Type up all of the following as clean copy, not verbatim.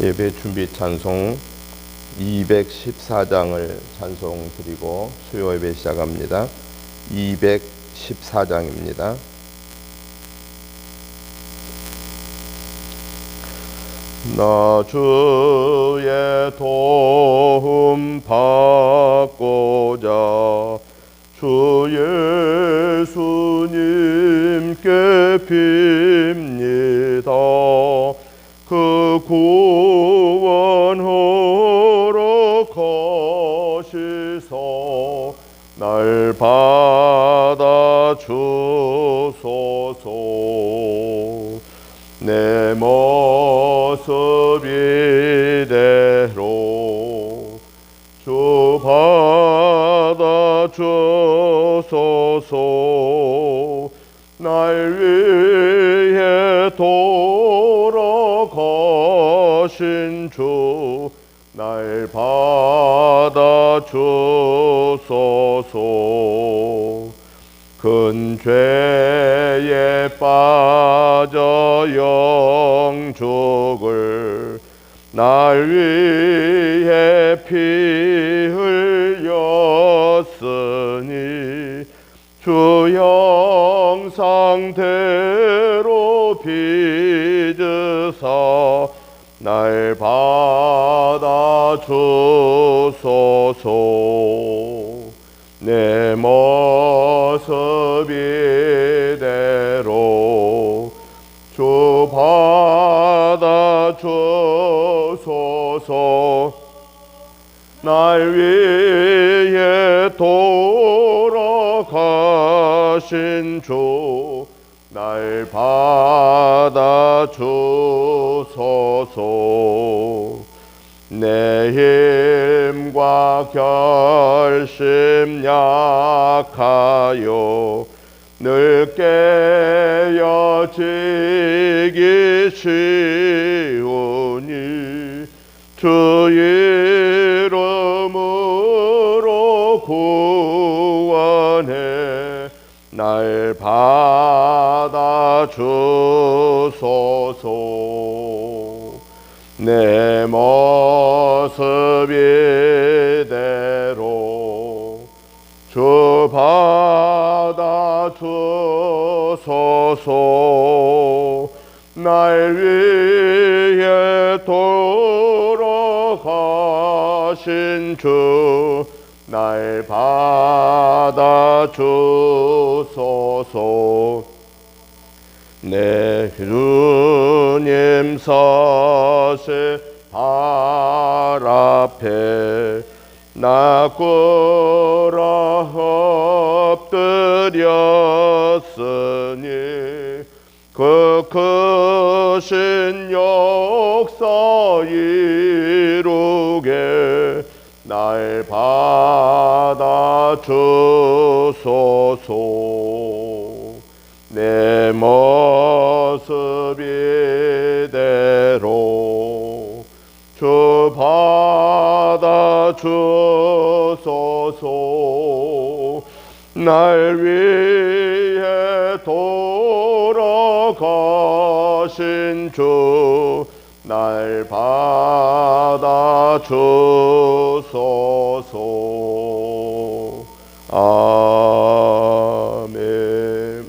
예배 준비 찬송 214장을 찬송 드리고 수요 예배 시작합니다. 214장입니다. 나 주의 도움 받고자 주 예수님께 빕니다. 그 구원하러 가시서 날 받아 주소서. 내 모습 이대로 주 받아 주소서. 날 위해 돌아가신 주 날 받아 주소서. 큰 죄에 빠져 영죽을 날 위해 피 흘렸으니 주 형상대로 빚으사 날 받아 주소서. 내 모습 이대로 주 받아 주소서. 날 위해 돌아가신 주 날 받아 주소서. 내 힘과 결심 약하여 늘 깨어지기 쉬우니 주 이름으로 구원해 날 받아 주소서. 내 모습 이대로 주 받아 주소서. 날 위해 돌아가신 주 날 받아 주소서. 내 주님 서실 발 앞에 나 꿇어 엎드렸으니 그 크신 역사 이루게 날 받아 주소서. 내 모습 이대로 주 받아 주소서. 날 위해 돌아가신 주 날 받아 주소서. 아멘.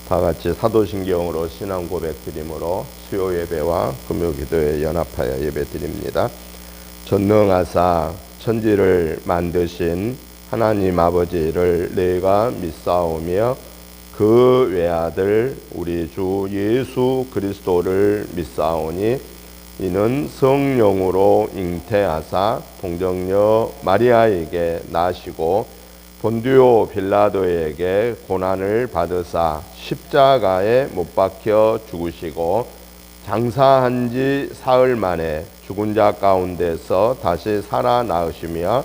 다 같이 사도신경으로 신앙 고백 드림으로 수요 예배와 금요 기도에 연합하여 예배 드립니다. 전능하사 천지를 만드신 하나님 아버지를 내가 믿사오며 그 외아들 우리 주 예수 그리스도를 믿사오니 이는 성령으로 잉태하사 동정녀 마리아에게 나시고 본디오 빌라도에게 고난을 받으사 십자가에 못 박혀 죽으시고 장사한 지 사흘 만에 죽은 자 가운데서 다시 살아나으시며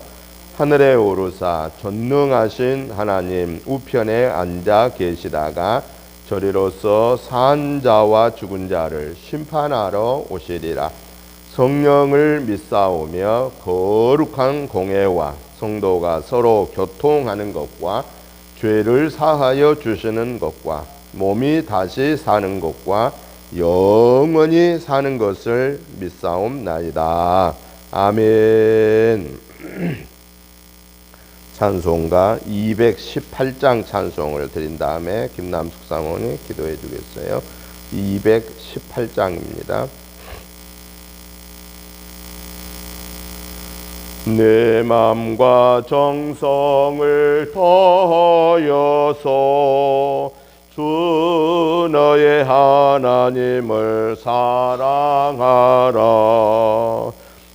하늘에 오르사 전능하신 하나님 우편에 앉아 계시다가 저리로서 산 자와 죽은 자를 심판하러 오시리라. 성령을 믿사오며 거룩한 공회와 성도가 서로 교통하는 것과 죄를 사하여 주시는 것과 몸이 다시 사는 것과 영원히 사는 것을 믿사옵나이다. 아멘. 찬송가 218장 찬송을 드린 다음에 김남숙 사모님 기도해 주겠어요. 218장입니다. 내 맘과 정성을 더하여서 주 너의 하나님을 사랑하라.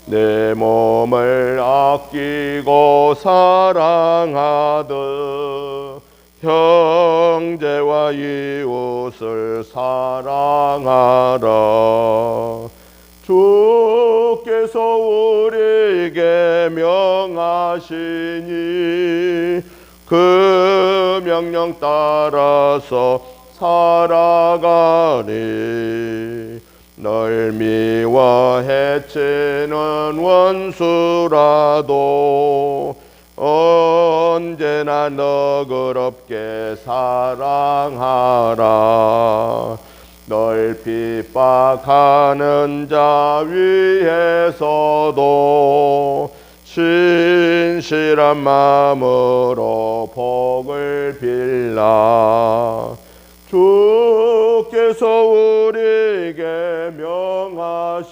내 몸을 아끼고 사랑하듯 형제와 이웃을 사랑하라. 주께서 우리에게 명하시니 그 명령 따라서 살아가리. 널 미워해치는 원수라도 언제나 너그럽게 사랑하라. 널 핍박하는 자 위에서도 신실한 마음으로 복을 빌라. 주께서 우리에게 명하시니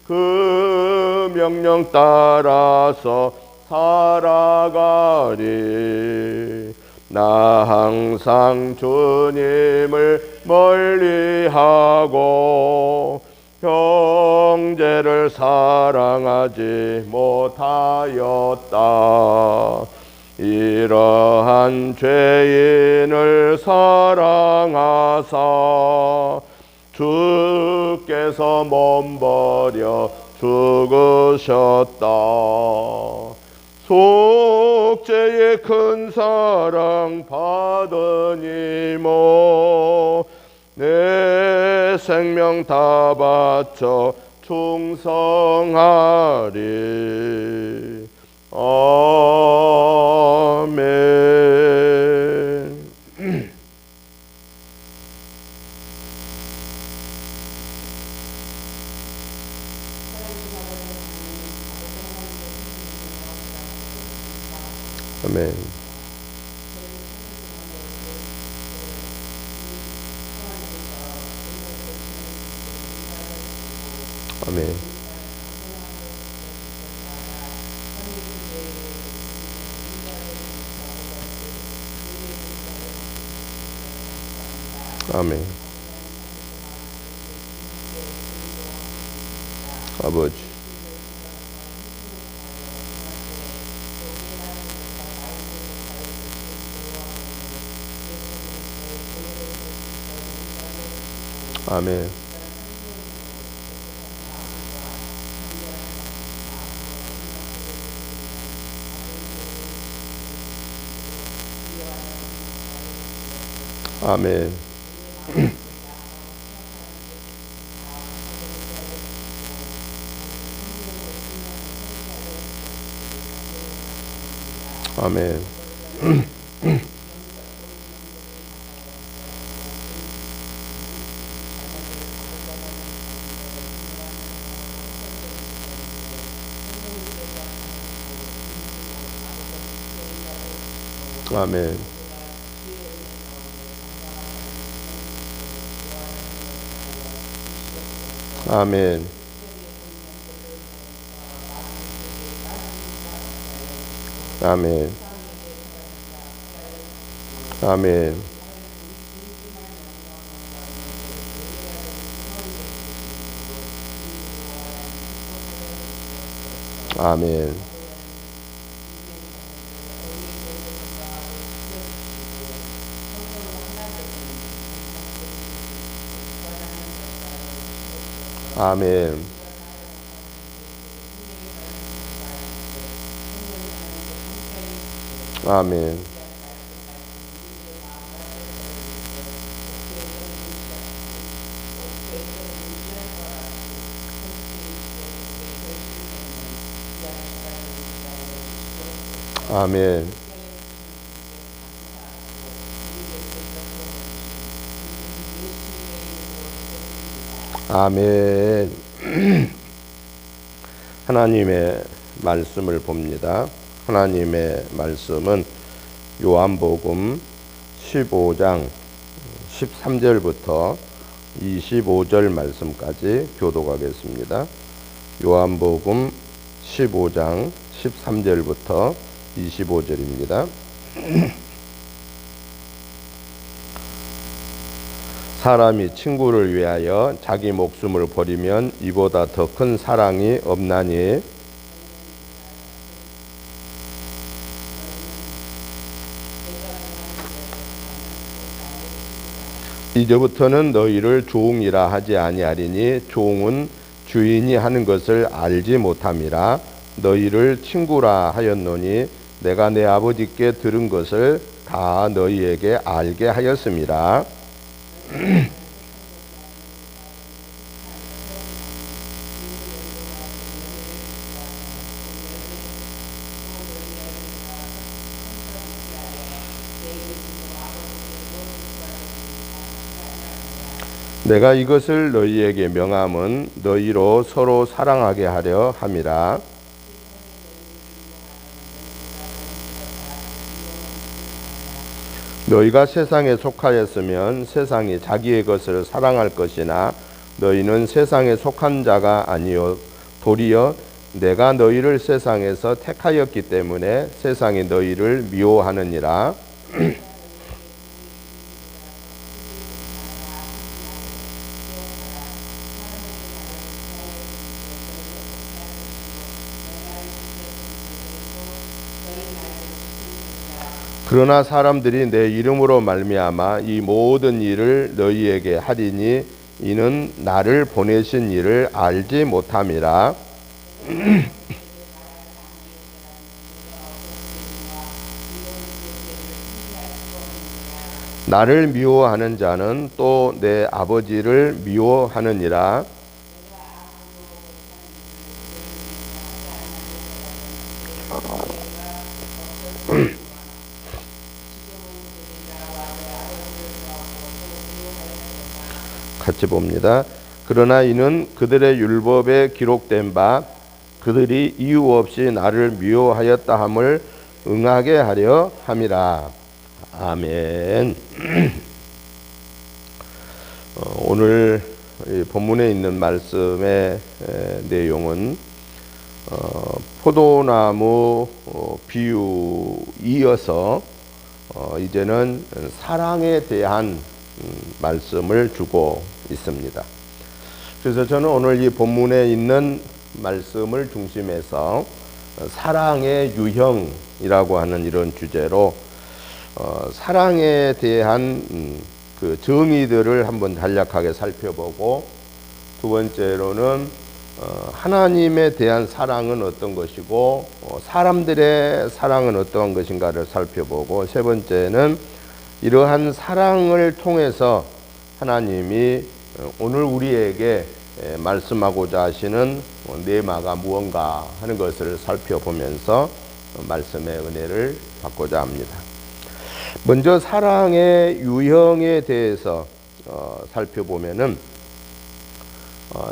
그 명령 따라서 살아가리. 나 항상 주님을 멀리하고 형제를 사랑하지 못하였다. 이러한 죄인을 사랑하사 주께서 몸버려 죽으셨다. 속죄의 큰 사랑 받으니모 내 생명 다 바쳐 충성하리. 아멘. 아멘. 아멘. 아멘. 아버지, 아멘. 아멘. 아멘. 아멘. 아멘. 아멘. 아멘. 아멘. 아멘. 아멘. 아멘. 아멘. 하나님의 말씀을 봅니다. 하나님의 말씀은 요한복음 15장 13절부터 25절 말씀까지 교독하겠습니다. 요한복음 15장 13절부터 25절입니다. 사람이 친구를 위하여 자기 목숨을 버리면 이보다 더 큰 사랑이 없나니 이제부터는 너희를 종이라 하지 아니하리니 종은 주인이 하는 것을 알지 못함이라. 너희를 친구라 하였노니 내가 내 아버지께 들은 것을 다 너희에게 알게 하였음이라. 내가 이것을 너희에게 명함은 너희로 서로 사랑하게 하려 함이라. 너희가 세상에 속하였으면 세상이 자기의 것을 사랑할 것이나 너희는 세상에 속한 자가 아니요 도리어 내가 너희를 세상에서 택하였기 때문에 세상이 너희를 미워하느니라. 그러나 사람들이 내 이름으로 말미암아 이 모든 일을 너희에게 하리니 이는 나를 보내신 이를 알지 못함이라. 나를 미워하는 자는 또 내 아버지를 미워하느니라. 같이 봅니다. 그러나 이는 그들의 율법에 기록된 바 그들이 이유 없이 나를 미워하였다 함을 응하게 하려 함이라. 아멘. 오늘 본문에 있는 말씀의 내용은 포도나무 비유 이어서 이제는 사랑에 대한 말씀을 주고 있습니다. 그래서 저는 오늘 이 본문에 있는 말씀을 중심해서 사랑의 유형이라고 하는 이런 주제로 사랑에 대한 그 정의들을 한번 간략하게 살펴보고, 두 번째로는 하나님에 대한 사랑은 어떤 것이고 사람들의 사랑은 어떠한 것인가를 살펴보고, 세 번째는 이러한 사랑을 통해서 하나님이 오늘 우리에게 말씀하고자 하시는 내마가 무언가 하는 것을 살펴보면서 말씀의 은혜를 받고자 합니다. 먼저 사랑의 유형에 대해서 살펴보면은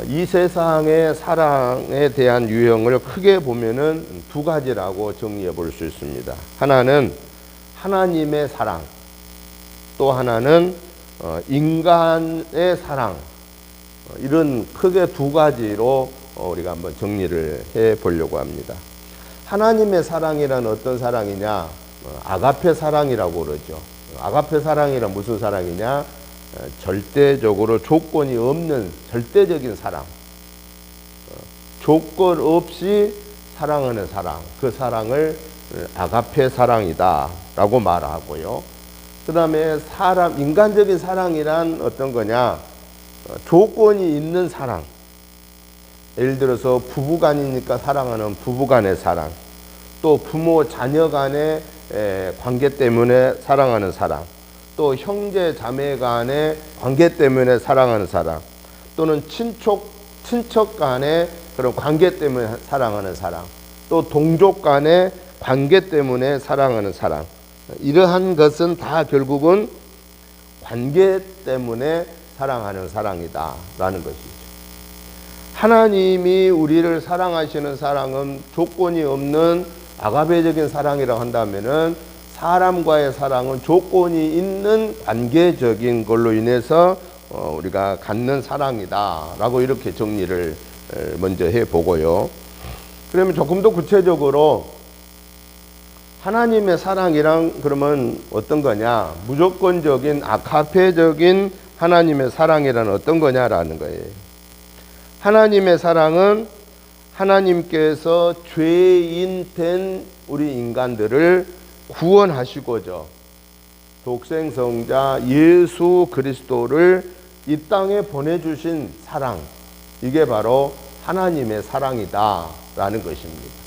이 세상의 사랑에 대한 유형을 크게 보면은 두 가지라고 정리해 볼 수 있습니다. 하나는 하나님의 사랑, 또 하나는 인간의 사랑, 이런 크게 두 가지로 우리가 한번 정리를 해 보려고 합니다. 하나님의 사랑이란 어떤 사랑이냐? 아가페 사랑이라고 그러죠. 아가페 사랑이란 무슨 사랑이냐? 절대적으로 조건이 없는 절대적인 사랑, 조건 없이 사랑하는 사랑, 그 사랑을 아가페 사랑이다 라고 말하고요. 그 다음에 인간적인 사랑이란 어떤 거냐? 조건이 있는 사랑. 예를 들어서 부부간이니까 사랑하는 부부간의 사랑, 또 부모 자녀 간의 관계 때문에 사랑하는 사랑, 또 형제 자매 간의 관계 때문에 사랑하는 사랑, 또는 친척 간의 그런 관계 때문에 사랑하는 사랑, 또 동족 간의 관계 때문에 사랑하는 사랑, 이러한 것은 다 결국은 관계 때문에 사랑하는 사랑이다 라는 것이죠. 하나님이 우리를 사랑하시는 사랑은 조건이 없는 아가페적인 사랑이라고 한다면은, 사람과의 사랑은 조건이 있는 관계적인 걸로 인해서 우리가 갖는 사랑이다 라고 이렇게 정리를 먼저 해보고요. 그러면 조금 더 구체적으로 하나님의 사랑이란 그러면 어떤 거냐, 무조건적인 아가페적인 하나님의 사랑이란 어떤 거냐라는 거예요. 하나님의 사랑은 하나님께서 죄인 된 우리 인간들을 구원하시고자 독생성자 예수 그리스도를 이 땅에 보내주신 사랑, 이게 바로 하나님의 사랑이다 라는 것입니다.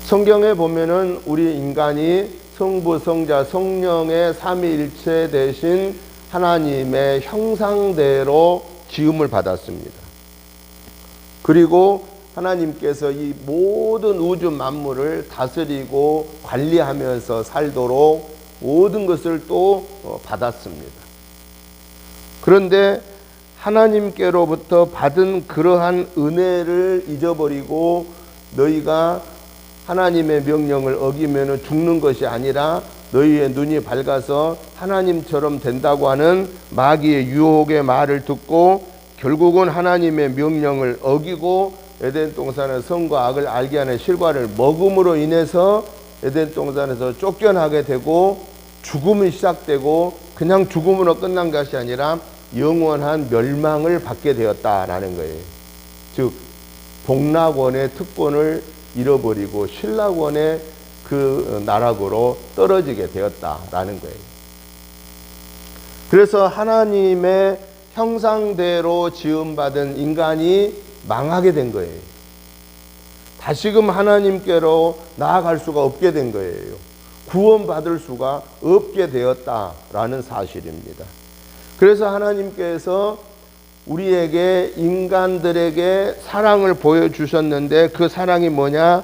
성경에 보면은 우리 인간이 성부, 성자, 성령의 삼위일체 되신 하나님의 형상대로 지음을 받았습니다. 그리고 하나님께서 이 모든 우주 만물을 다스리고 관리하면서 살도록 모든 것을 또 받았습니다. 그런데 하나님께로부터 받은 그러한 은혜를 잊어버리고 너희가 하나님의 명령을 어기면 죽는 것이 아니라 너희의 눈이 밝아서 하나님처럼 된다고 하는 마귀의 유혹의 말을 듣고 결국은 하나님의 명령을 어기고 에덴 동산의 선과 악을 알게 하는 실과를 먹음으로 인해서 에덴 동산에서 쫓겨나게 되고 죽음이 시작되고 그냥 죽음으로 끝난 것이 아니라 영원한 멸망을 받게 되었다라는 거예요. 즉 복락원의 특권을 잃어버리고 신락원의 그 나락으로 떨어지게 되었다라는 거예요. 그래서 하나님의 형상대로 지음받은 인간이 망하게 된 거예요. 다시금 하나님께로 나아갈 수가 없게 된 거예요. 구원받을 수가 없게 되었다라는 사실입니다. 그래서 하나님께서 우리에게, 인간들에게 사랑을 보여주셨는데 그 사랑이 뭐냐?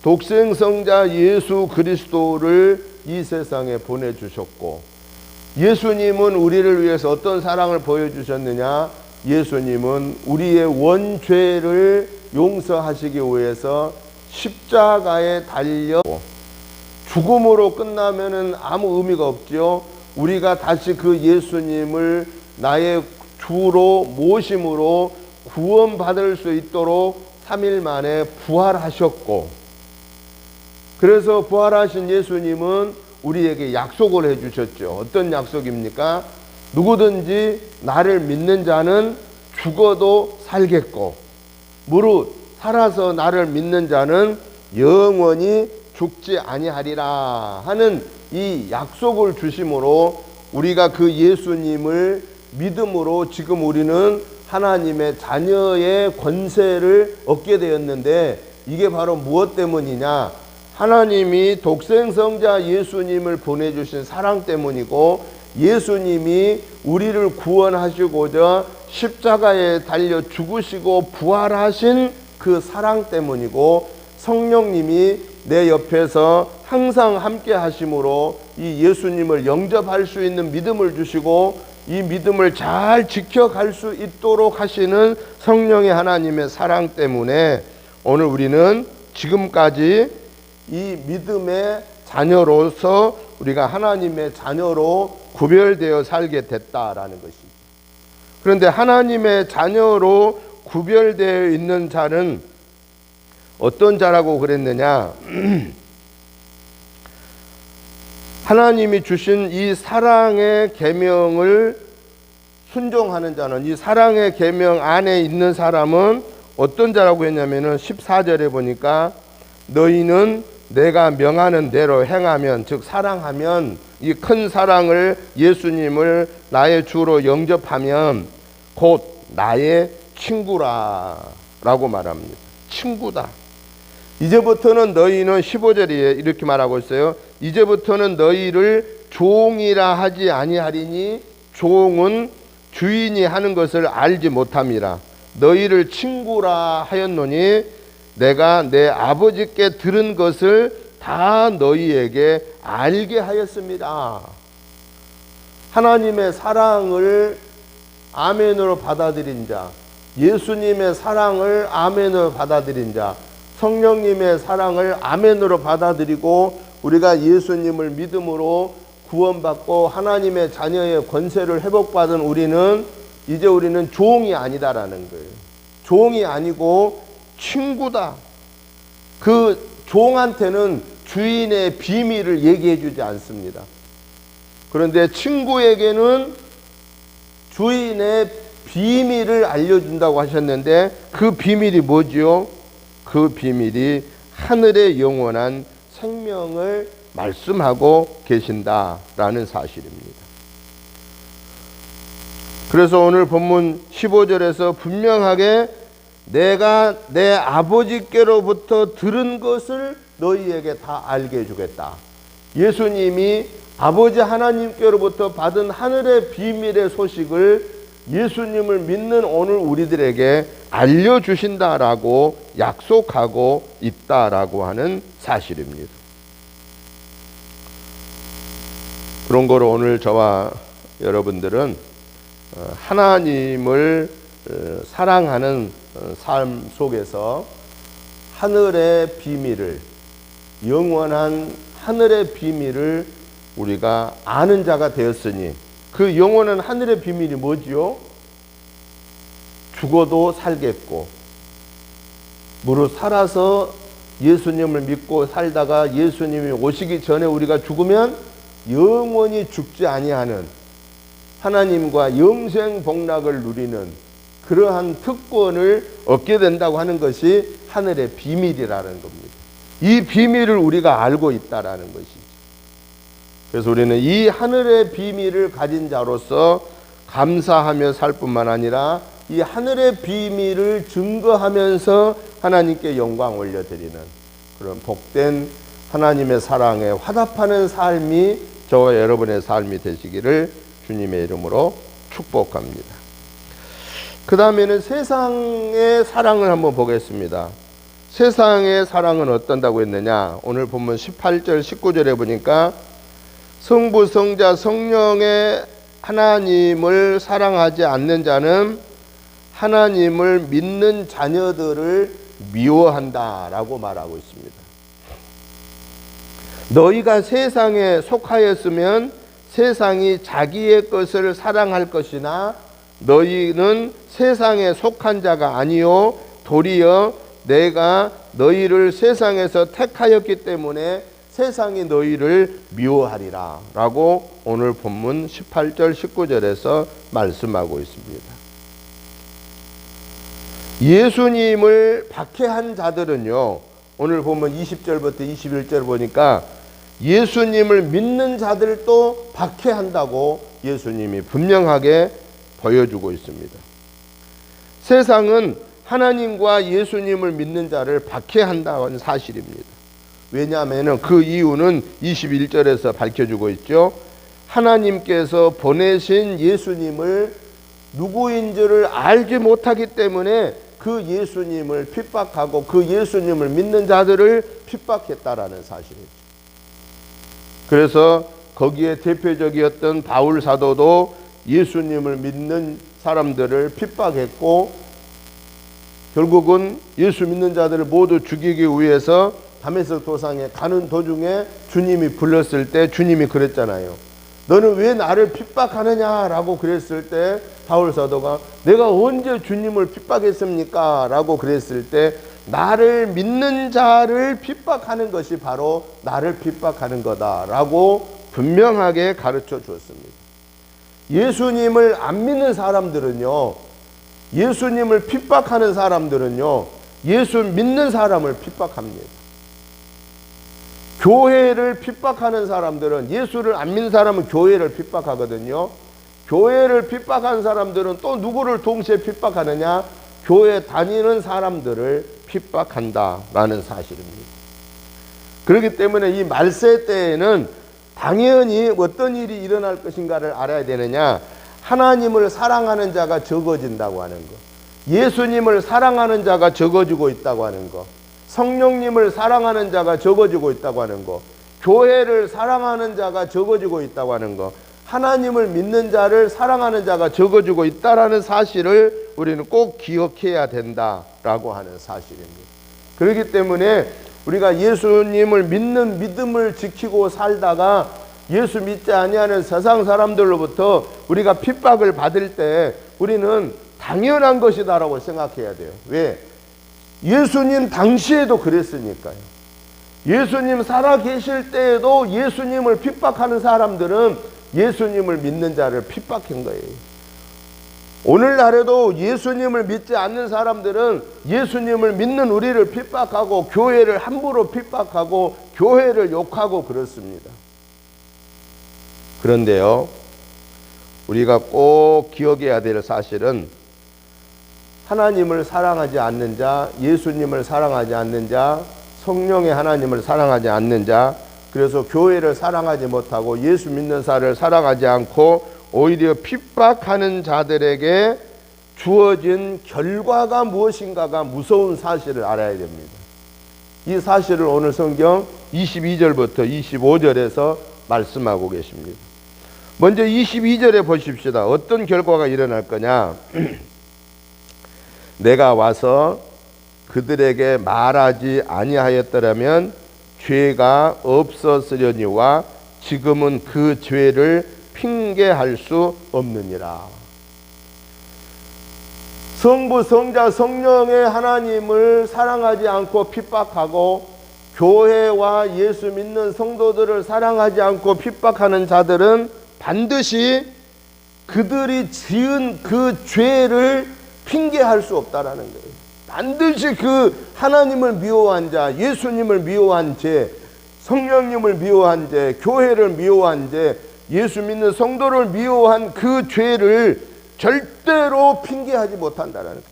독생성자 예수 그리스도를 이 세상에 보내주셨고, 예수님은 우리를 위해서 어떤 사랑을 보여주셨느냐? 예수님은 우리의 원죄를 용서하시기 위해서 십자가에 달려 죽음으로 끝나면은 아무 의미가 없죠. 우리가 다시 그 예수님을 나의 주로 모심으로 구원받을 수 있도록 3일 만에 부활하셨고, 그래서 부활하신 예수님은 우리에게 약속을 해주셨죠. 어떤 약속입니까? 누구든지 나를 믿는 자는 죽어도 살겠고 무릇 살아서 나를 믿는 자는 영원히 죽지 아니하리라 하는 이 약속을 주심으로 우리가 그 예수님을 믿음으로 지금 우리는 하나님의 자녀의 권세를 얻게 되었는데, 이게 바로 무엇 때문이냐? 하나님이 독생성자 예수님을 보내주신 사랑 때문이고, 예수님이 우리를 구원하시고자 십자가에 달려 죽으시고 부활하신 그 사랑 때문이고, 성령님이 내 옆에서 항상 함께 하심으로 이 예수님을 영접할 수 있는 믿음을 주시고, 이 믿음을 잘 지켜갈 수 있도록 하시는 성령의 하나님의 사랑 때문에 오늘 우리는 지금까지 이 믿음의 자녀로서 우리가 하나님의 자녀로 구별되어 살게 됐다라는 것입니다. 그런데 하나님의 자녀로 구별되어 있는 자는 어떤 자라고 그랬느냐? 하나님이 주신 이 사랑의 계명을 순종하는 자는, 이 사랑의 계명 안에 있는 사람은 어떤 자라고 했냐면은 14절에 보니까 너희는 내가 명하는 대로 행하면, 즉 사랑하면, 이 큰 사랑을 예수님을 나의 주로 영접하면 곧 나의 친구라 라고 말합니다. 친구다. 이제부터는 너희는 15절에 이렇게 말하고 있어요. 이제부터는 너희를 종이라 하지 아니하리니 종은 주인이 하는 것을 알지 못함이라. 너희를 친구라 하였노니 내가 내 아버지께 들은 것을 다 너희에게 알게 하였습니다. 하나님의 사랑을 아멘으로 받아들인 자, 예수님의 사랑을 아멘으로 받아들인 자, 성령님의 사랑을 아멘으로 받아들이고 우리가 예수님을 믿음으로 구원받고 하나님의 자녀의 권세를 회복받은 우리는 이제 우리는 종이 아니다라는 거예요. 종이 아니고 친구다. 그 종한테는 주인의 비밀을 얘기해 주지 않습니다. 그런데 친구에게는 주인의 비밀을 알려준다고 하셨는데 그 비밀이 뭐지요? 그 비밀이 하늘의 영원한 생명을 말씀하고 계신다라는 사실입니다. 그래서 오늘 본문 15절에서 분명하게 내가 내 아버지께로부터 들은 것을 너희에게 다 알게 해주겠다. 예수님이 아버지 하나님께로부터 받은 하늘의 비밀의 소식을 예수님을 믿는 오늘 우리들에게 알려주신다라고 약속하고 있다라고 하는 사실입니다. 그런 거로 오늘 저와 여러분들은 하나님을 사랑하는 삶 속에서 하늘의 비밀을, 영원한 하늘의 비밀을 우리가 아는 자가 되었으니 그 영원한 하늘의 비밀이 뭐지요? 죽어도 살겠고, 무릇 살아서 예수님을 믿고 살다가 예수님이 오시기 전에 우리가 죽으면 영원히 죽지 아니하는 하나님과 영생 복락을 누리는 그러한 특권을 얻게 된다고 하는 것이 하늘의 비밀이라는 겁니다. 이 비밀을 우리가 알고 있다라는 것이죠. 그래서 우리는 이 하늘의 비밀을 가진 자로서 감사하며 살 뿐만 아니라 이 하늘의 비밀을 증거하면서 하나님께 영광 올려드리는 그런 복된 하나님의 사랑에 화답하는 삶이 저와 여러분의 삶이 되시기를 주님의 이름으로 축복합니다. 그 다음에는 세상의 사랑을 한번 보겠습니다. 세상의 사랑은 어떤다고 했느냐? 오늘 본문 18절 19절에 보니까 성부 성자 성령의 하나님을 사랑하지 않는 자는 하나님을 믿는 자녀들을 미워한다라고 말하고 있습니다. 너희가 세상에 속하였으면 세상이 자기의 것을 사랑할 것이나 너희는 세상에 속한 자가 아니요 도리어 내가 너희를 세상에서 택하였기 때문에 세상이 너희를 미워하리라 라고 오늘 본문 18절 19절에서 말씀하고 있습니다. 예수님을 박해한 자들은요, 오늘 보면 20절부터 21절 보니까 예수님을 믿는 자들도 박해한다고 예수님이 분명하게 보여주고 있습니다. 세상은 하나님과 예수님을 믿는 자를 박해한다는 사실입니다. 왜냐하면 그 이유는 21절에서 밝혀주고 있죠. 하나님께서 보내신 예수님을 누구인지를 알지 못하기 때문에 그 예수님을 핍박하고 그 예수님을 믿는 자들을 핍박했다라는 사실이죠. 그래서 거기에 대표적이었던 바울 사도도 예수님을 믿는 사람들을 핍박했고 결국은 예수 믿는 자들을 모두 죽이기 위해서 다메섹 도상에 가는 도중에 주님이 불렀을 때 주님이 그랬잖아요. 너는 왜 나를 핍박하느냐라고 그랬을 때 바울 사도가 내가 언제 주님을 핍박했습니까? 라고 그랬을 때 나를 믿는 자를 핍박하는 것이 바로 나를 핍박하는 거다라고 분명하게 가르쳐 주었습니다. 예수님을 안 믿는 사람들은요, 예수님을 핍박하는 사람들은요, 예수 믿는 사람을 핍박합니다. 교회를 핍박하는 사람들은, 예수를 안 믿는 사람은 교회를 핍박하거든요. 교회를 핍박한 사람들은 또 누구를 동시에 핍박하느냐? 교회 다니는 사람들을 핍박한다라는 사실입니다. 그렇기 때문에 이 말세 때에는 당연히 어떤 일이 일어날 것인가를 알아야 되느냐. 하나님을 사랑하는 자가 적어진다고 하는 것, 예수님을 사랑하는 자가 적어지고 있다고 하는 것, 성령님을 사랑하는 자가 적어지고 있다고 하는 것, 교회를 사랑하는 자가 적어지고 있다고 하는 것, 하나님을 믿는 자를 사랑하는 자가 적어지고 있다라는 사실을 우리는 꼭 기억해야 된다라고 하는 사실입니다. 그렇기 때문에 우리가 예수님을 믿는 믿음을 지키고 살다가 예수 믿지 아니하는 세상 사람들로부터 우리가 핍박을 받을 때 우리는 당연한 것이다라고 생각해야 돼요. 왜? 예수님 당시에도 그랬으니까요. 예수님 살아 계실 때에도 예수님을 핍박하는 사람들은 예수님을 믿는 자를 핍박한 거예요. 오늘날에도 예수님을 믿지 않는 사람들은 예수님을 믿는 우리를 핍박하고 교회를 함부로 핍박하고 교회를 욕하고 그렇습니다. 그런데요, 우리가 꼭 기억해야 될 사실은 하나님을 사랑하지 않는 자, 예수님을 사랑하지 않는 자, 성령의 하나님을 사랑하지 않는 자, 그래서 교회를 사랑하지 못하고 예수 믿는 자를 사랑하지 않고 오히려 핍박하는 자들에게 주어진 결과가 무엇인가가 무서운 사실을 알아야 됩니다. 이 사실을 오늘 성경 22절부터 25절에서 말씀하고 계십니다. 먼저 22절에 보십시다. 어떤 결과가 일어날 거냐. 내가 와서 그들에게 말하지 아니하였더라면 죄가 없었으려니와 지금은 그 죄를 핑계할 수 없느니라. 성부, 성자, 성령의 하나님을 사랑하지 않고 핍박하고 교회와 예수 믿는 성도들을 사랑하지 않고 핍박하는 자들은 반드시 그들이 지은 그 죄를 핑계할 수 없다라는 거예요. 반드시 그 하나님을 미워한 자, 예수님을 미워한 죄, 성령님을 미워한 죄, 교회를 미워한 죄, 예수 믿는 성도를 미워한 그 죄를 절대로 핑계하지 못한다는 거예요.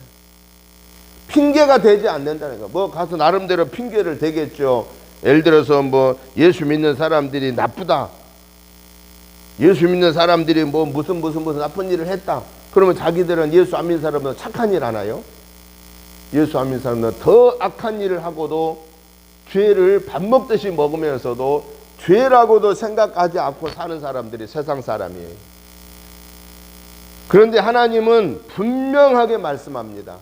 핑계가 되지 않는다는 거예요. 뭐 가서 나름대로 핑계를 대겠죠. 예를 들어서 뭐 예수 믿는 사람들이 나쁘다, 예수 믿는 사람들이 뭐 무슨 나쁜 일을 했다. 그러면 자기들은 예수 안 믿는 사람은 착한 일 하나요? 예수 안 믿는 사람은 더 악한 일을 하고도 죄를 밥 먹듯이 먹으면서도 죄라고도 생각하지 않고 사는 사람들이 세상 사람이에요. 그런데 하나님은 분명하게 말씀합니다.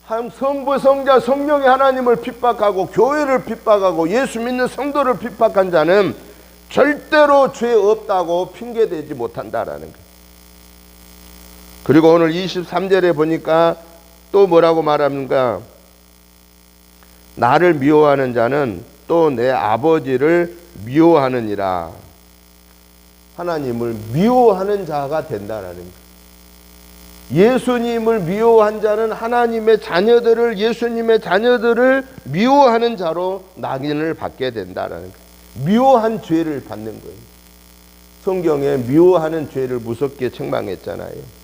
성부, 성자, 성령의 하나님을 핍박하고 교회를 핍박하고 예수 믿는 성도를 핍박한 자는 절대로 죄 없다고 핑계대지 못한다라는 거예요. 그리고 오늘 23절에 보니까 또 뭐라고 말합니까? 나를 미워하는 자는 또 내 아버지를 미워하느니라. 하나님을 미워하는 자가 된다라는 거예요. 예수님을 미워한 자는 하나님의 자녀들을, 예수님의 자녀들을 미워하는 자로 낙인을 받게 된다라는 거예요. 미워한 죄를 받는 거예요. 성경에 미워하는 죄를 무섭게 책망했잖아요.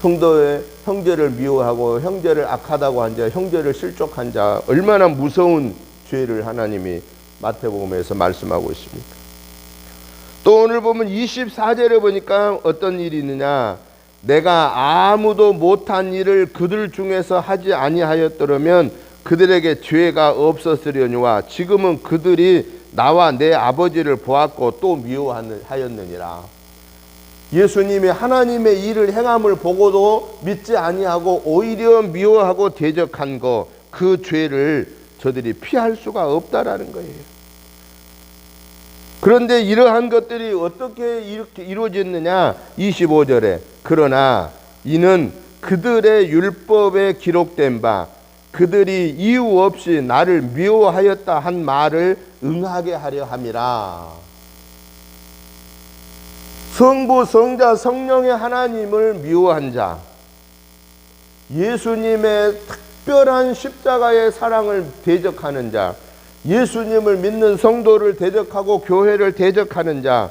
성도의 형제를 미워하고 형제를 악하다고 한 자, 형제를 실족한 자, 얼마나 무서운 죄를 하나님이 마태복음에서 말씀하고 있습니까? 또 오늘 보면 24절에 보니까 어떤 일이 있느냐. 내가 아무도 못한 일을 그들 중에서 하지 아니하였더라면 그들에게 죄가 없었으려니와 지금은 그들이 나와 내 아버지를 보았고 또 미워하였느니라. 예수님이 하나님의 일을 행함을 보고도 믿지 아니하고 오히려 미워하고 대적한 거, 그 죄를 저들이 피할 수가 없다라는 거예요. 그런데 이러한 것들이 어떻게 이렇게 이루어졌느냐? 25절에 그러나 이는 그들의 율법에 기록된 바 그들이 이유 없이 나를 미워하였다 한 말을 응하게 하려 함이라. 성부, 성자, 성령의 하나님을 미워한 자, 예수님의 특별한 십자가의 사랑을 대적하는 자, 예수님을 믿는 성도를 대적하고 교회를 대적하는 자,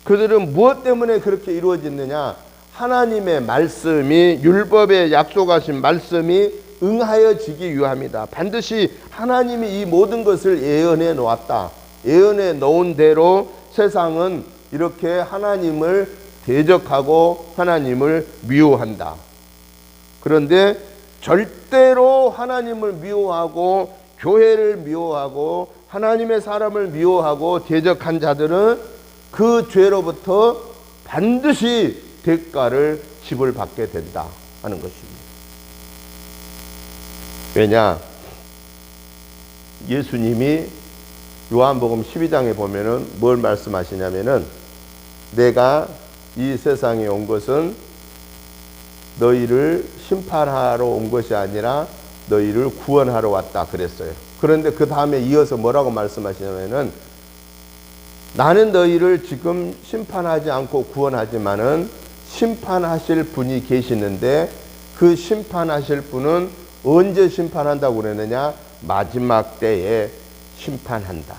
그들은 무엇 때문에 그렇게 이루어졌느냐? 하나님의 말씀이, 율법에 약속하신 말씀이 응하여지기 위함이다. 반드시 하나님이 이 모든 것을 예언해 놓았다. 예언해 놓은 대로 세상은 이렇게 하나님을 대적하고 하나님을 미워한다. 그런데 절대로 하나님을 미워하고 교회를 미워하고 하나님의 사람을 미워하고 대적한 자들은 그 죄로부터 반드시 대가를 지불받게 된다 하는 것입니다. 왜냐? 예수님이 요한복음 12장에 보면은 뭘 말씀하시냐면은 내가 이 세상에 온 것은 너희를 심판하러 온 것이 아니라 너희를 구원하러 왔다 그랬어요. 그런데 그 다음에 이어서 뭐라고 말씀하시냐면은 나는 너희를 지금 심판하지 않고 구원하지만은 심판하실 분이 계시는데 그 심판하실 분은 언제 심판한다고 그러느냐? 마지막 때에 심판한다.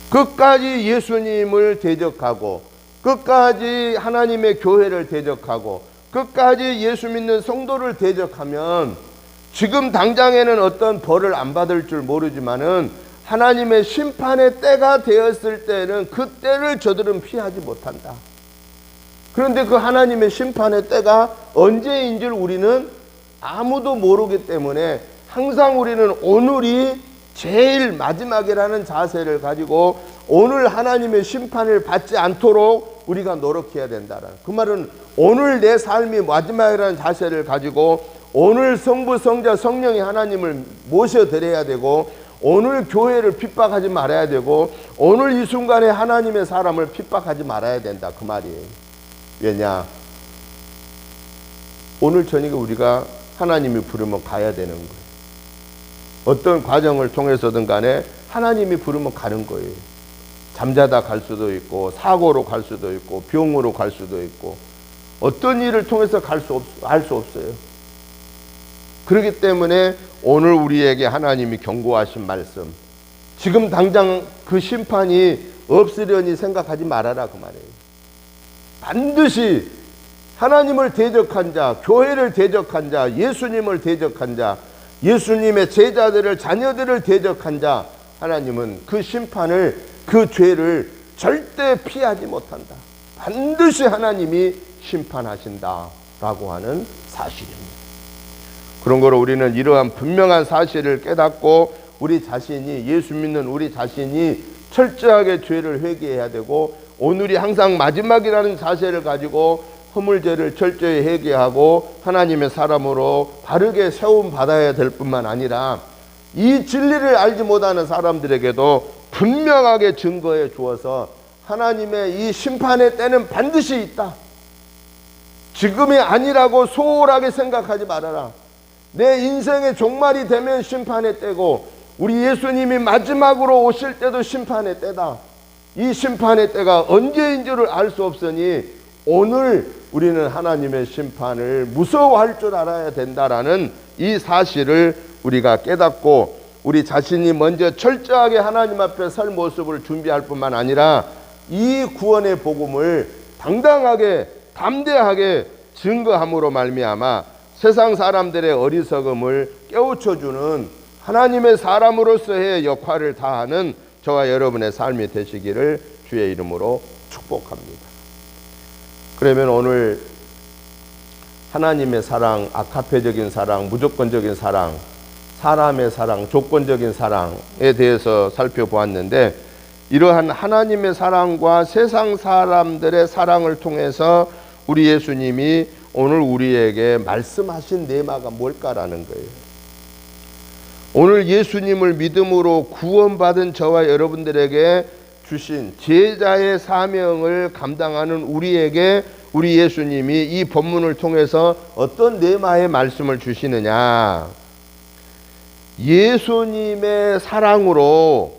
끝까지 예수님을 대적하고 끝까지 하나님의 교회를 대적하고 끝까지 예수 믿는 성도를 대적하면 지금 당장에는 어떤 벌을 안 받을 줄 모르지만은 하나님의 심판의 때가 되었을 때는 그 때를 저들은 피하지 못한다. 그런데 그 하나님의 심판의 때가 언제인 줄 우리는 아무도 모르기 때문에 항상 우리는 오늘이 제일 마지막이라는 자세를 가지고 오늘 하나님의 심판을 받지 않도록 우리가 노력해야 된다는, 그 말은 오늘 내 삶이 마지막이라는 자세를 가지고 오늘 성부 성자 성령이 하나님을 모셔드려야 되고 오늘 교회를 핍박하지 말아야 되고 오늘 이 순간에 하나님의 사람을 핍박하지 말아야 된다 그 말이에요. 왜냐? 오늘 저녁에 우리가 하나님이 부르면 가야 되는 거예요. 어떤 과정을 통해서든 간에 하나님이 부르면 가는 거예요. 잠자다 갈 수도 있고 사고로 갈 수도 있고 병으로 갈 수도 있고 어떤 일을 통해서 갈 수 없어요. 그렇기 때문에 오늘 우리에게 하나님이 경고하신 말씀, 지금 당장 그 심판이 없으려니 생각하지 말아라 그 말이에요. 반드시 하나님을 대적한 자, 교회를 대적한 자, 예수님을 대적한 자, 예수님의 제자들을 자녀들을 대적한 자, 하나님은 그 심판을, 그 죄를 절대 피하지 못한다. 반드시 하나님이 심판하신다라고 하는 사실입니다. 그런 거로 우리는 이러한 분명한 사실을 깨닫고 우리 자신이, 예수 믿는 우리 자신이 철저하게 죄를 회개해야 되고 오늘이 항상 마지막이라는 자세를 가지고 허물죄를 철저히 회개하고 하나님의 사람으로 바르게 세움 받아야 될 뿐만 아니라 이 진리를 알지 못하는 사람들에게도 분명하게 증거해 주어서 하나님의 이 심판의 때는 반드시 있다. 지금이 아니라고 소홀하게 생각하지 말아라. 내 인생의 종말이 되면 심판의 때고 우리 예수님이 마지막으로 오실 때도 심판의 때다. 이 심판의 때가 언제인 줄을 알 수 없으니 오늘 우리는 하나님의 심판을 무서워할 줄 알아야 된다라는 이 사실을 우리가 깨닫고 우리 자신이 먼저 철저하게 하나님 앞에 설 모습을 준비할 뿐만 아니라 이 구원의 복음을 당당하게 담대하게 증거함으로 말미암아 세상 사람들의 어리석음을 깨우쳐주는 하나님의 사람으로서의 역할을 다하는 저와 여러분의 삶이 되시기를 주의 이름으로 축복합니다. 그러면 오늘 하나님의 사랑, 아카페적인 사랑, 무조건적인 사랑, 사람의 사랑, 조건적인 사랑에 대해서 살펴보았는데 이러한 하나님의 사랑과 세상 사람들의 사랑을 통해서 우리 예수님이 오늘 우리에게 말씀하신 내마가 뭘까라는 거예요. 오늘 예수님을 믿음으로 구원받은 저와 여러분들에게 주신 제자의 사명을 감당하는 우리에게 우리 예수님이 이 본문을 통해서 어떤 내마의 말씀을 주시느냐. 예수님의 사랑으로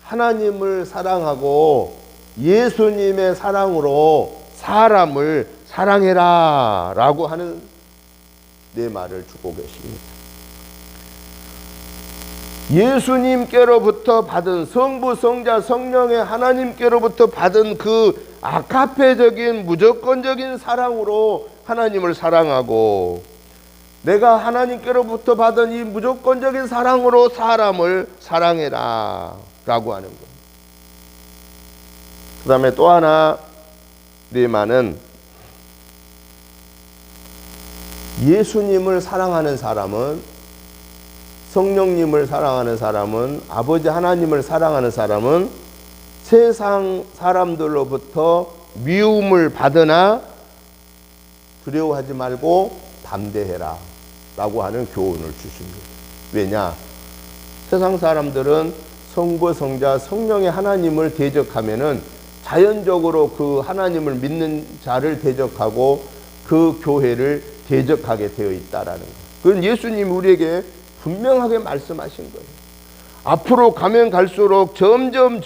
하나님을 사랑하고 예수님의 사랑으로 사람을 사랑해라 라고 하는 내마를 주고 계십니다. 예수님께로부터 받은 성부, 성자, 성령의 하나님께로부터 받은 그 아카페적인 무조건적인 사랑으로 하나님을 사랑하고 내가 하나님께로부터 받은 이 무조건적인 사랑으로 사람을 사랑해라 라고 하는 거예요. 그 다음에 또 하나 뇌마는 예수님을 사랑하는 사람은, 성령님을 사랑하는 사람은, 아버지 하나님을 사랑하는 사람은 세상 사람들로부터 미움을 받으나 두려워하지 말고 담대해라 라고 하는 교훈을 주십니다. 왜냐? 세상 사람들은 성부, 성자, 성령의 하나님을 대적하면은 자연적으로 그 하나님을 믿는 자를 대적하고 그 교회를 대적하게 되어 있다라는 거예요. 그건 예수님이 우리에게 분명하게 말씀하신 거예요. 앞으로 가면 갈수록 점점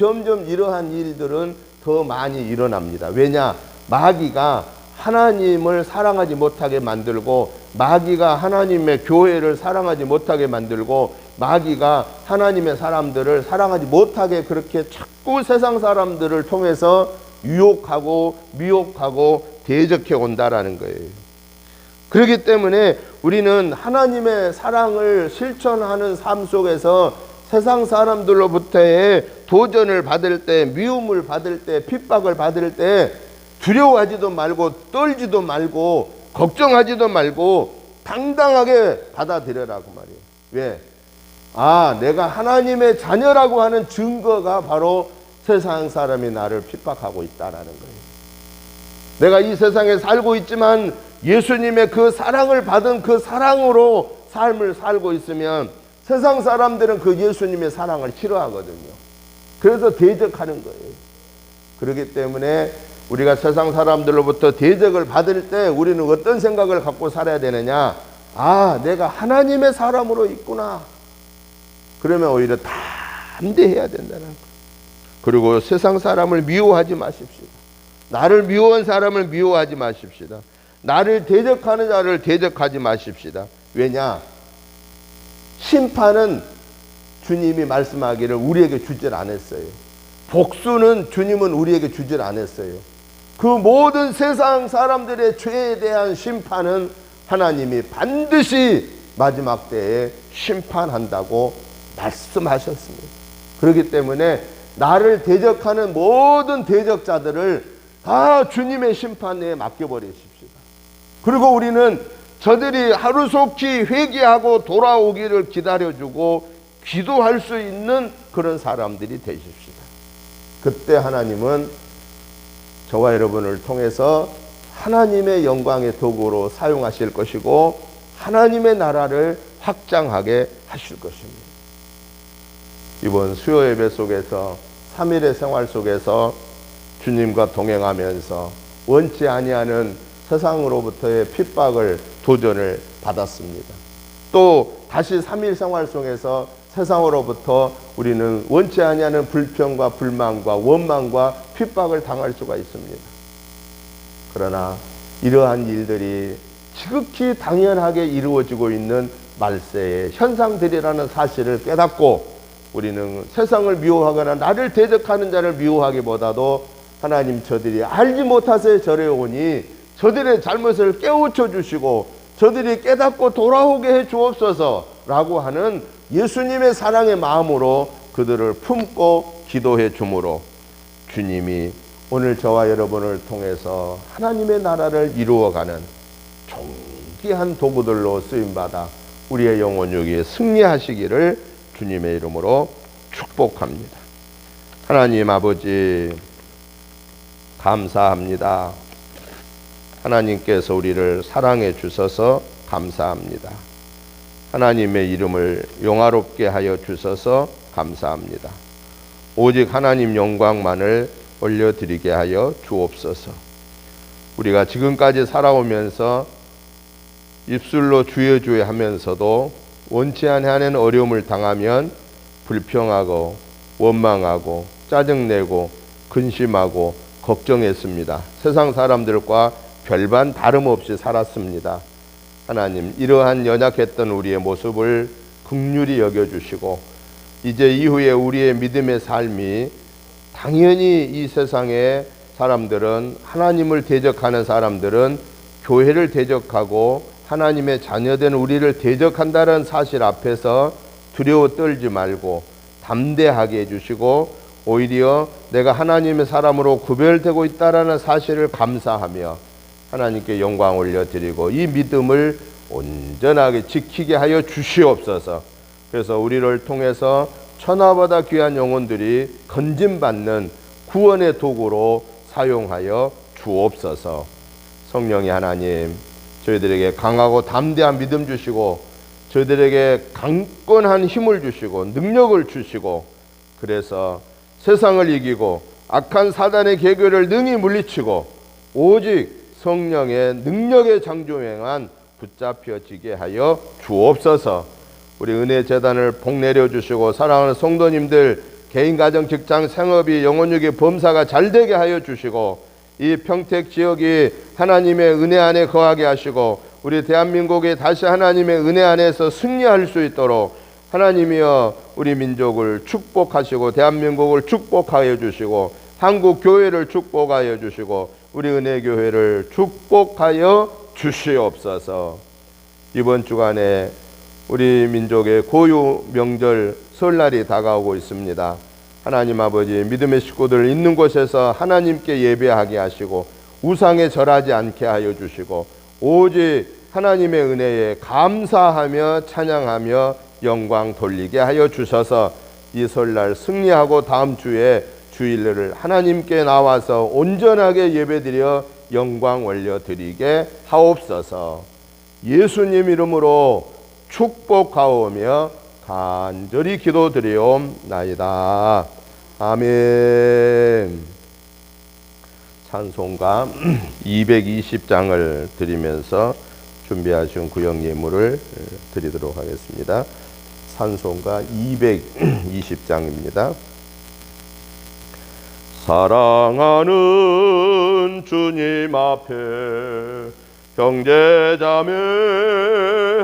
이러한 일들은 더 많이 일어납니다. 왜냐? 마귀가 하나님을 사랑하지 못하게 만들고, 마귀가 하나님의 교회를 사랑하지 못하게 만들고, 마귀가 하나님의 사람들을 사랑하지 못하게 그렇게 자꾸 세상 사람들을 통해서 유혹하고 미혹하고 대적해 온다라는 거예요. 그렇기 때문에 우리는 하나님의 사랑을 실천하는 삶 속에서 세상 사람들로부터의 도전을 받을 때, 미움을 받을 때, 핍박을 받을 때 두려워하지도 말고 떨지도 말고 걱정하지도 말고 당당하게 받아들여라고 말이에요. 왜? 내가 하나님의 자녀라고 하는 증거가 바로 세상 사람이 나를 핍박하고 있다라는 거예요. 내가 이 세상에 살고 있지만 예수님의 그 사랑을 받은 그 사랑으로 삶을 살고 있으면 세상 사람들은 그 예수님의 사랑을 싫어하거든요. 그래서 대적하는 거예요. 그렇기 때문에 우리가 세상 사람들로부터 대적을 받을 때 우리는 어떤 생각을 갖고 살아야 되느냐? 내가 하나님의 사람으로 있구나. 그러면 오히려 담대해야 된다는 거예요. 그리고 세상 사람을 미워하지 마십시오. 나를 미워한 사람을 미워하지 마십시다. 나를 대적하는 자를 대적하지 마십시다. 왜냐? 심판은 주님이 말씀하기를 우리에게 주질 않았어요. 복수는 주님은 우리에게 주질 않았어요. 그 모든 세상 사람들의 죄에 대한 심판은 하나님이 반드시 마지막 때에 심판한다고 말씀하셨습니다. 그렇기 때문에 나를 대적하는 모든 대적자들을 다 주님의 심판에 맡겨버리십시다. 그리고 우리는 저들이 하루속히 회개하고 돌아오기를 기다려주고 기도할 수 있는 그런 사람들이 되십시다. 그때 하나님은 저와 여러분을 통해서 하나님의 영광의 도구로 사용하실 것이고 하나님의 나라를 확장하게 하실 것입니다. 이번 수요 예배 속에서 3일의 생활 속에서 주님과 동행하면서 원치 아니하는 세상으로부터의 핍박을, 도전을 받았습니다. 또 다시 3일 생활 속에서 세상으로부터 우리는 원치 아니하는 불평과 불만과 원망과 핍박을 당할 수가 있습니다. 그러나 이러한 일들이 지극히 당연하게 이루어지고 있는 말세의 현상들이라는 사실을 깨닫고 우리는 세상을 미워하거나 나를 대적하는 자를 미워하기보다도 하나님, 저들이 알지 못하세 저래 오니 저들의 잘못을 깨우쳐 주시고 저들이 깨닫고 돌아오게 해 주옵소서 라고 하는 예수님의 사랑의 마음으로 그들을 품고 기도해 주므로 주님이 오늘 저와 여러분을 통해서 하나님의 나라를 이루어가는 존귀한 도구들로 쓰임받아 우리의 영혼 여기에 승리하시기를 주님의 이름으로 축복합니다. 하나님 아버지, 감사합니다. 하나님께서 우리를 사랑해 주셔서 감사합니다. 하나님의 이름을 영화롭게 하여 주셔서 감사합니다. 오직 하나님 영광만을 올려드리게 하여 주옵소서. 우리가 지금까지 살아오면서 입술로 주여 주여 하면서도 원치 않는 어려움을 당하면 불평하고 원망하고 짜증내고 근심하고 걱정했습니다. 세상 사람들과 별반 다름없이 살았습니다. 하나님, 이러한 연약했던 우리의 모습을 긍휼히 여겨주시고 이제 이후에 우리의 믿음의 삶이 당연히 이 세상의 사람들은, 하나님을 대적하는 사람들은 교회를 대적하고 하나님의 자녀된 우리를 대적한다는 사실 앞에서 두려워 떨지 말고 담대하게 해주시고, 오히려 내가 하나님의 사람으로 구별되고 있다는 사실을 감사하며 하나님께 영광 올려드리고 이 믿음을 온전하게 지키게 하여 주시옵소서. 그래서 우리를 통해서 천하보다 귀한 영혼들이 건짐받는 구원의 도구로 사용하여 주옵소서. 성령의 하나님, 저희들에게 강하고 담대한 믿음 주시고 저희들에게 강건한 힘을 주시고 능력을 주시고, 그래서 세상을 이기고 악한 사단의 계교를 능히 물리치고 오직 성령의 능력의 장조행한 붙잡혀지게 하여 주옵소서. 우리 은혜재단을 복내려 주시고 사랑하는 성도님들 개인, 가정, 직장, 생업이 영혼육의 범사가 잘되게 하여 주시고, 이 평택 지역이 하나님의 은혜 안에 거하게 하시고 우리 대한민국이 다시 하나님의 은혜 안에서 승리할 수 있도록 하나님이여 우리 민족을 축복하시고 대한민국을 축복하여 주시고 한국 교회를 축복하여 주시고 우리 은혜교회를 축복하여 주시옵소서. 이번 주간에 우리 민족의 고유 명절 설날이 다가오고 있습니다. 하나님 아버지, 믿음의 식구들 있는 곳에서 하나님께 예배하게 하시고 우상에 절하지 않게 하여 주시고 오직 하나님의 은혜에 감사하며 찬양하며 영광 돌리게 하여 주셔서 이 설날 승리하고 다음 주에 주일을 하나님께 나와서 온전하게 예배드려 영광 올려드리게 하옵소서. 예수님 이름으로 축복하오며 간절히 기도드리옵나이다. 아멘. 찬송가 220장을 드리면서 준비하신 구역 예물을 드리도록 하겠습니다. 찬송가 220장입니다. 사랑하는 주님 앞에 형제자매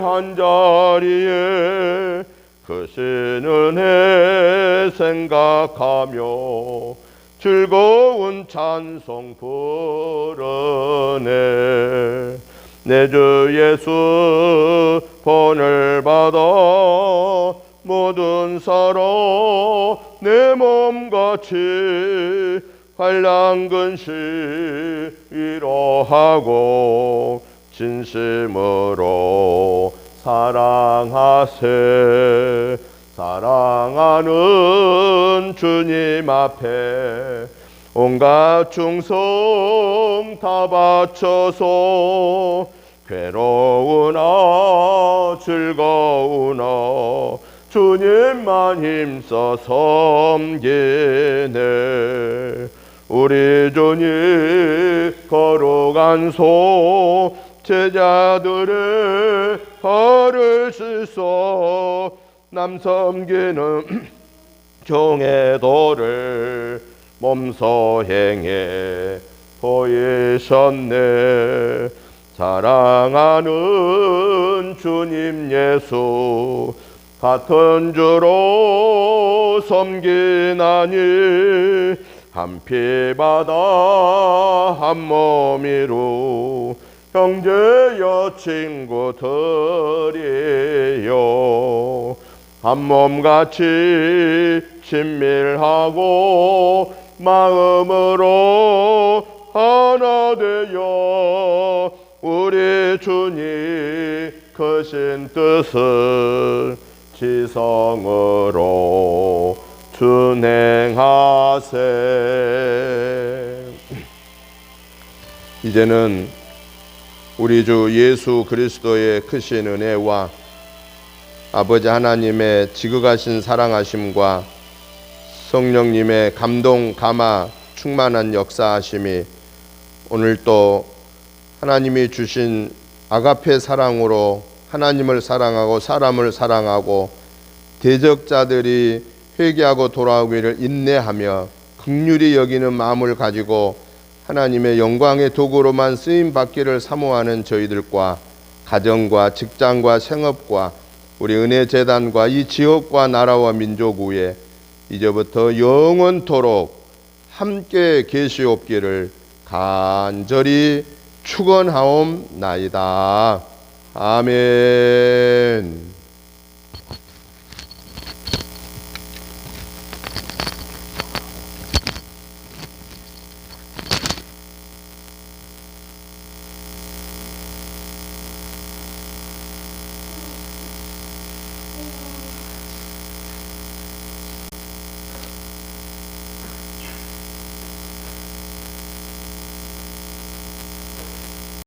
한자리에 크신 은혜 생각하며 즐거운 찬송 부르네. 내 주 예수 본을 받아 모든 사람 내 몸같이 환난근심 위로하고 진심으로 사랑하세. 사랑하는 주님 앞에 온갖 충성 다 바쳐서 괴로우나 즐거우나 주님만 힘써 섬기네. 우리 주님 거룩한 소 제자들의 발을 씻어 남 섬기는 종의 도를 몸소 행해 보이셨네. 사랑하는 주님 예수 같은 주로 섬기나니 한 피바다 한 몸이로 형제여 친구들이여 한 몸같이 친밀하고 마음으로 하나 되어 우리 주님 크신 뜻을 지성으로 준행하세. 이제는 우리 주 예수 그리스도의 크신 은혜와 아버지 하나님의 지극하신 사랑하심과 성령님의 감동 감화 충만한 역사하심이 오늘 또 하나님이 주신 아가페 사랑으로 하나님을 사랑하고 사람을 사랑하고 대적자들이 회개하고 돌아오기를 인내하며 긍휼히 여기는 마음을 가지고 하나님의 영광의 도구로만 쓰임 받기를 사모하는 저희들과 가정과 직장과 생업과 우리 은혜재단과 이 지역과 나라와 민족 위에 이제부터 영원토록 함께 계시옵기를 간절히 축원하옵나이다. 아멘.